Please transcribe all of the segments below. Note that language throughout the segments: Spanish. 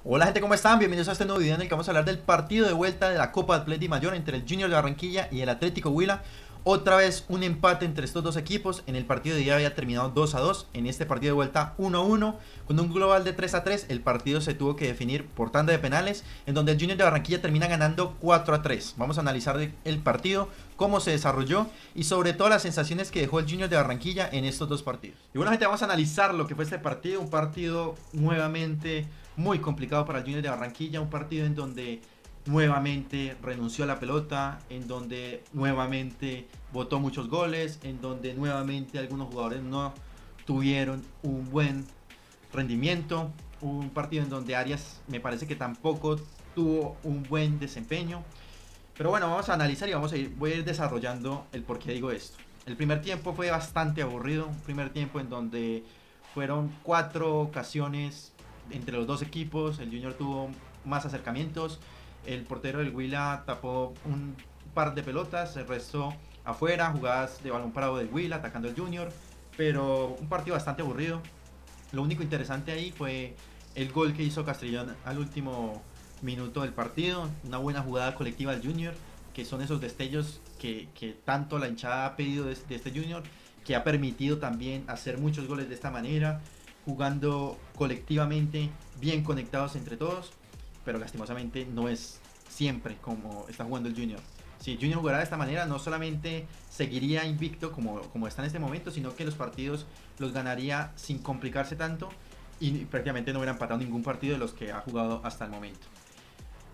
Hola gente, ¿cómo están? Bienvenidos a este nuevo video en el que vamos a hablar del partido de vuelta de la Copa Atleti Mayor entre el Junior de Barranquilla y el Atlético Huila. Otra vez un empate entre estos dos equipos. En el partido de día había terminado 2-2. En este partido de vuelta 1-1. Con un global de 3-3, el partido se tuvo que definir por tanda de penales, en donde el Junior de Barranquilla termina ganando 4-3. Vamos a analizar el partido, cómo se desarrolló y sobre todo las sensaciones que dejó el Junior de Barranquilla en estos dos partidos. Y bueno gente, vamos a analizar lo que fue este partido. Un partido nuevamente muy complicado para el Junior de Barranquilla. Un partido en donde nuevamente renunció a la pelota, en donde nuevamente botó muchos goles, en donde nuevamente algunos jugadores no tuvieron un buen rendimiento. Un partido en donde Arias me parece que tampoco tuvo un buen desempeño. Pero bueno, vamos a analizar y voy a ir desarrollando el por qué digo esto. El primer tiempo fue bastante aburrido, un primer tiempo en donde fueron 4 ocasiones entre los dos equipos. El Junior tuvo más acercamientos, el portero del Huila tapó un par de pelotas, el resto afuera, jugadas de balón parado del Huila atacando al Junior, pero un partido bastante aburrido. Lo único interesante ahí fue el gol que hizo Castrillón al último minuto del partido, una buena jugada colectiva del Junior, que son esos destellos que tanto la hinchada ha pedido de este Junior, que ha permitido también hacer muchos goles de esta manera, jugando colectivamente, bien conectados entre todos, pero lastimosamente no es siempre como está jugando el Junior. Si el Junior jugara de esta manera, no solamente seguiría invicto como está en este momento, sino que los partidos los ganaría sin complicarse tanto y prácticamente no hubiera empatado ningún partido de los que ha jugado hasta el momento.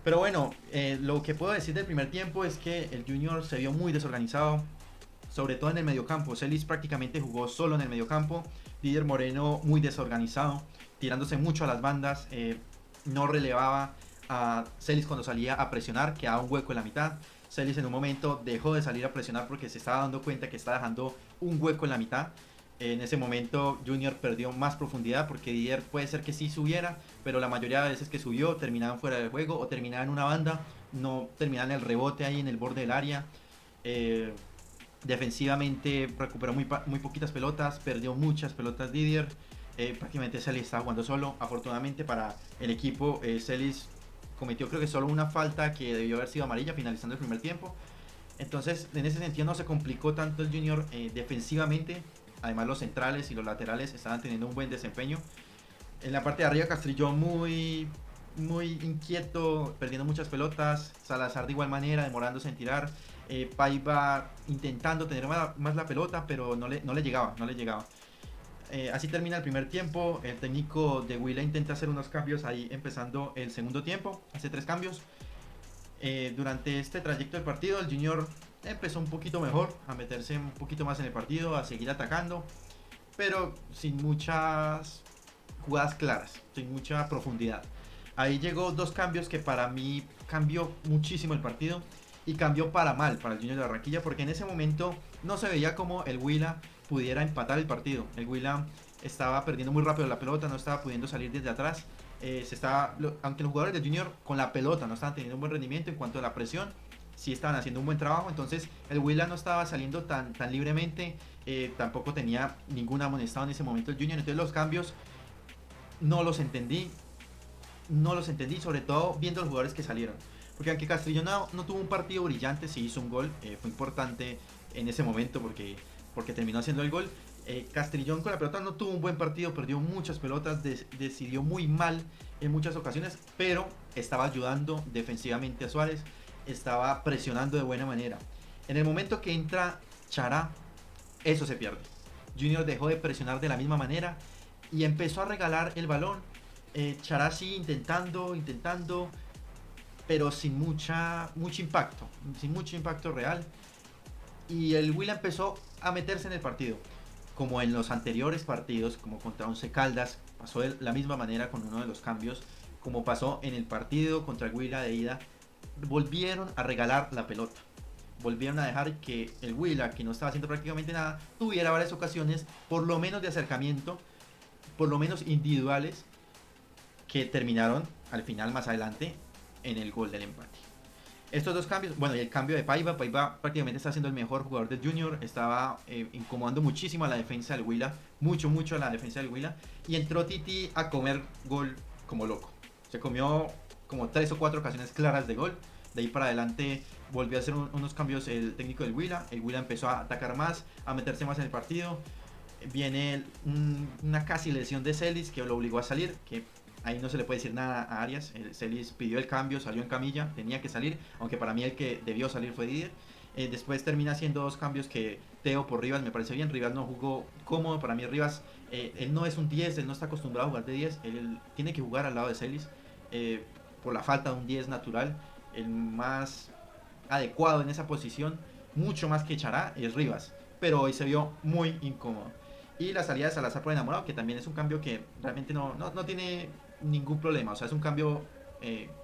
Pero bueno, lo que puedo decir del primer tiempo es que el Junior se vio muy desorganizado, sobre todo en el mediocampo. Celis prácticamente jugó solo en el mediocampo. Didier Moreno muy desorganizado, tirándose mucho a las bandas. No relevaba a Celis cuando salía a presionar, quedaba un hueco en la mitad. Celis en un momento dejó de salir a presionar porque se estaba dando cuenta que estaba dejando un hueco en la mitad. En ese momento Junior perdió más profundidad porque Didier puede ser que sí subiera, pero la mayoría de veces que subió terminaban fuera del juego o terminaban en una banda, no terminaban el rebote ahí en el borde del área. Eh, Defensivamente recuperó muy poquitas pelotas, perdió muchas pelotas Didier. Prácticamente Celis estaba jugando solo. Afortunadamente para el equipo, Celis cometió creo que solo una falta que debió haber sido amarilla finalizando el primer tiempo. Entonces en ese sentido no se complicó tanto el Junior defensivamente. Además los centrales y los laterales estaban teniendo un buen desempeño. En la parte de arriba Castrillón muy inquieto, perdiendo muchas pelotas. Salazar de igual manera, demorándose en tirar. Paiva intentando tener más la pelota, pero no le llegaba, no le llegaba. Así termina el primer tiempo. El técnico de Huila intenta hacer unos cambios ahí empezando el segundo tiempo. Hace 3 cambios. Durante este trayecto del partido, el Junior empezó un poquito mejor, a meterse un poquito más en el partido, a seguir atacando, pero sin muchas jugadas claras, sin mucha profundidad. Ahí llegó 2 cambios que para mí cambió muchísimo el partido y cambió para mal para el Junior de Barranquilla, porque en ese momento no se veía como el Huila pudiera empatar el partido. El Huila estaba perdiendo muy rápido la pelota, no estaba pudiendo salir desde atrás. Aunque los jugadores de Junior con la pelota no estaban teniendo un buen rendimiento en cuanto a la presión, sí estaban haciendo un buen trabajo. Entonces el Huila no estaba saliendo tan libremente, tampoco tenía ningún amonestado en ese momento el Junior. Entonces los cambios no los entendí, sobre todo viendo los jugadores que salieron. Porque aunque Castrillón no tuvo un partido brillante, sí hizo un gol, fue importante en ese momento porque terminó haciendo el gol. Castrillón con la pelota no tuvo un buen partido, perdió muchas pelotas, decidió muy mal en muchas ocasiones, pero estaba ayudando defensivamente a Suárez, estaba presionando de buena manera. En el momento que entra Chará, eso se pierde. Junior dejó de presionar de la misma manera y empezó a regalar el balón. Chará sí intentando, pero sin mucho impacto real. Y el Huila empezó a meterse en el partido. Como en los anteriores partidos, como contra Once Caldas, pasó de la misma manera con uno de los cambios, como pasó en el partido contra el Huila de ida, volvieron a regalar la pelota. Volvieron a dejar que el Huila, que no estaba haciendo prácticamente nada, tuviera varias ocasiones, por lo menos de acercamiento, por lo menos individuales, que terminaron al final más adelante en el gol del empate. Estos 2 cambios, bueno, y el cambio de Paiva prácticamente está siendo el mejor jugador del Junior, estaba incomodando muchísimo a la defensa del Huila, mucho a la defensa del Huila, y entró Titi a comer gol como loco. O Se comió como 3 o 4 ocasiones claras de gol. De ahí para adelante volvió a hacer unos cambios el técnico del Huila. El Huila empezó a atacar más, a meterse más en el partido. Viene una casi lesión de Celis que lo obligó a salir, que ahí no se le puede decir nada a Arias. Celis pidió el cambio, salió en camilla, tenía que salir, aunque para mí el que debió salir fue Didier. Después termina haciendo 2 cambios que Teo por Rivas me parece bien. Rivas no jugó cómodo, para mí Rivas, él no es un 10, él no está acostumbrado a jugar de 10, él tiene que jugar al lado de Celis por la falta de un 10 natural. El más adecuado en esa posición, mucho más que Chará, es Rivas, pero hoy se vio muy incómodo. Y la salida de Salazar por Enamorado, que también es un cambio que realmente no tiene ningún problema, o sea, es un cambio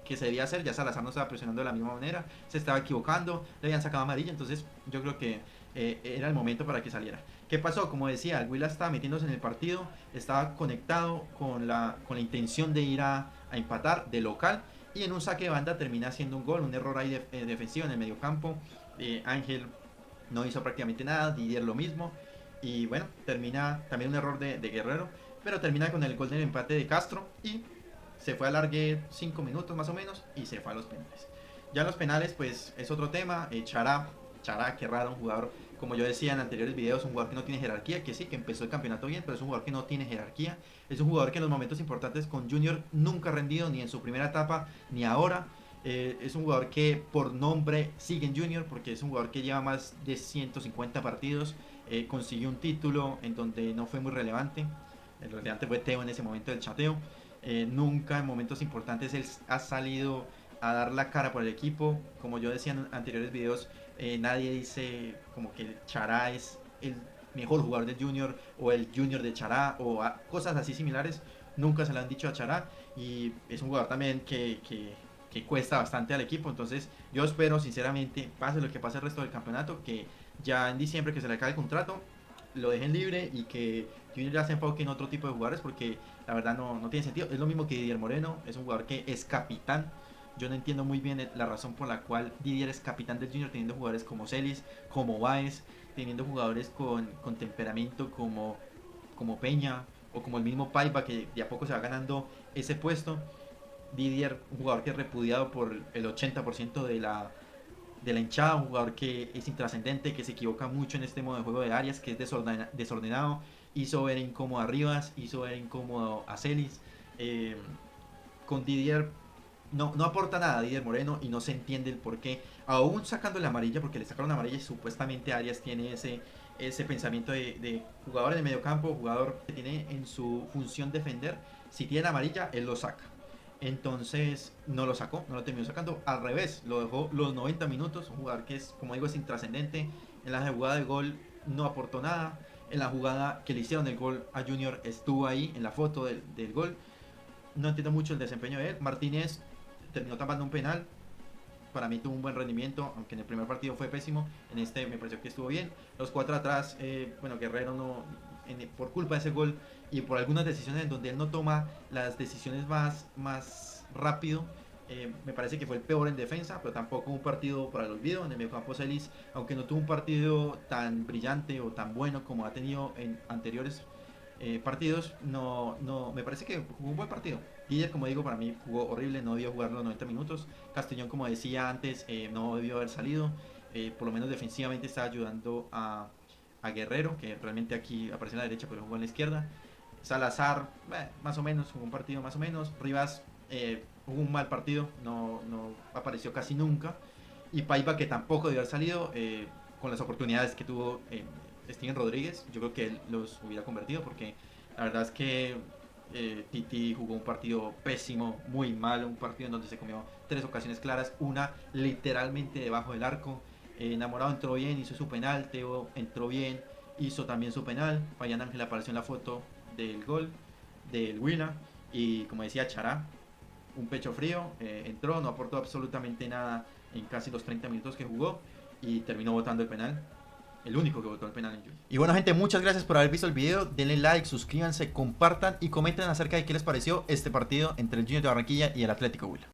que se debía hacer. Ya Salazar no estaba presionando de la misma manera, se estaba equivocando, le habían sacado amarilla, entonces yo creo que era el momento para que saliera. ¿Qué pasó? Como decía, el Huila estaba metiéndose en el partido, estaba conectado con la intención de ir a empatar de local, y en un saque de banda termina haciendo un gol, un error ahí defensivo en el medio campo. Ángel no hizo prácticamente nada, Didier lo mismo, y bueno, termina también un error de Guerrero, pero termina con el gol del empate de Castro y se fue a alargue 5 minutos más o menos y se fue a los penales. Ya en los penales pues es otro tema. Chará, qué raro, un jugador, como yo decía en anteriores videos, un jugador que no tiene jerarquía, que sí, que empezó el campeonato bien, pero es un jugador que no tiene jerarquía. Es un jugador que en los momentos importantes con Junior nunca ha rendido, ni en su primera etapa, ni ahora. Es un jugador que por nombre sigue en Junior, porque es un jugador que lleva más de 150 partidos, consiguió un título en donde no fue muy relevante. El relevante fue Teo en ese momento del chateo. Nunca en momentos importantes él ha salido a dar la cara por el equipo. Como yo decía en anteriores videos, nadie dice como que Chará es el mejor jugador del Junior o el Junior de Chará o cosas así similares. Nunca se lo han dicho a Chará, y es un jugador también que cuesta bastante al equipo. Entonces yo espero sinceramente, pase lo que pase el resto del campeonato, que ya en diciembre que se le acabe el contrato, lo dejen libre y que Junior ya se enfoque en otro tipo de jugadores, porque la verdad no tiene sentido. Es lo mismo que Didier Moreno, es un jugador que es capitán. Yo no entiendo muy bien la razón por la cual Didier es capitán del Junior teniendo jugadores como Celis, como Baez, teniendo jugadores con temperamento como Peña o como el mismo Paiva, que de a poco se va ganando ese puesto. Didier, un jugador que es repudiado por el 80% de la hinchada, un jugador que es intrascendente, que se equivoca mucho en este modo de juego de Arias, que es desordenado, hizo ver incómodo a Rivas, hizo ver incómodo a Celis. Con Didier no aporta nada a Didier Moreno, y no se entiende el por qué, aún sacando la amarilla, porque le sacaron la amarilla y supuestamente Arias tiene ese pensamiento de jugador en el medio campo, jugador que tiene en su función defender. Si tiene amarilla, él lo saca. Entonces no lo sacó, no lo terminó sacando, al revés, lo dejó los 90 minutos, un jugador que es, como digo, es intrascendente. En la jugada de gol no aportó nada, en la jugada que le hicieron el gol a Junior estuvo ahí, en la foto del gol. No entiendo mucho el desempeño de él. Martínez terminó tapando un penal, para mí tuvo un buen rendimiento, aunque en el primer partido fue pésimo, en este me pareció que estuvo bien. Los 4 atrás, bueno, Guerrero por culpa de ese gol y por algunas decisiones en donde él no toma las decisiones más rápido, me parece que fue el peor en defensa, pero tampoco un partido para el olvido. En el mediocampo Celis, aunque no tuvo un partido tan brillante o tan bueno como ha tenido en anteriores partidos, me parece que jugó un buen partido. Didier, como digo, para mí jugó horrible, no debió jugar los 90 minutos. Castellón, como decía antes, no debió haber salido. Por lo menos defensivamente está ayudando a Guerrero, que realmente aquí aparece en la derecha, pero jugó en la izquierda. Salazar, más o menos, jugó un partido más o menos. Rivas jugó un mal partido, no apareció casi nunca. Y Paiva, que tampoco debió haber salido, con las oportunidades que tuvo Steven Rodríguez, yo creo que él los hubiera convertido, porque la verdad es que Titi jugó un partido pésimo, muy malo, un partido en donde se comió 3 ocasiones claras, una literalmente debajo del arco. Enamorado entró bien, hizo su penal, Teo entró bien, hizo también su penal. Fabián Ángel apareció en la foto del gol del Huila, y como decía Chará, un pecho frío, entró, no aportó absolutamente nada en casi los 30 minutos que jugó, y terminó botando el penal. El único que votó el penal en Junior. Y bueno, gente, muchas gracias por haber visto el video. Denle like, suscríbanse, compartan y comenten acerca de qué les pareció este partido entre el Junior de Barranquilla y el Atlético Huila.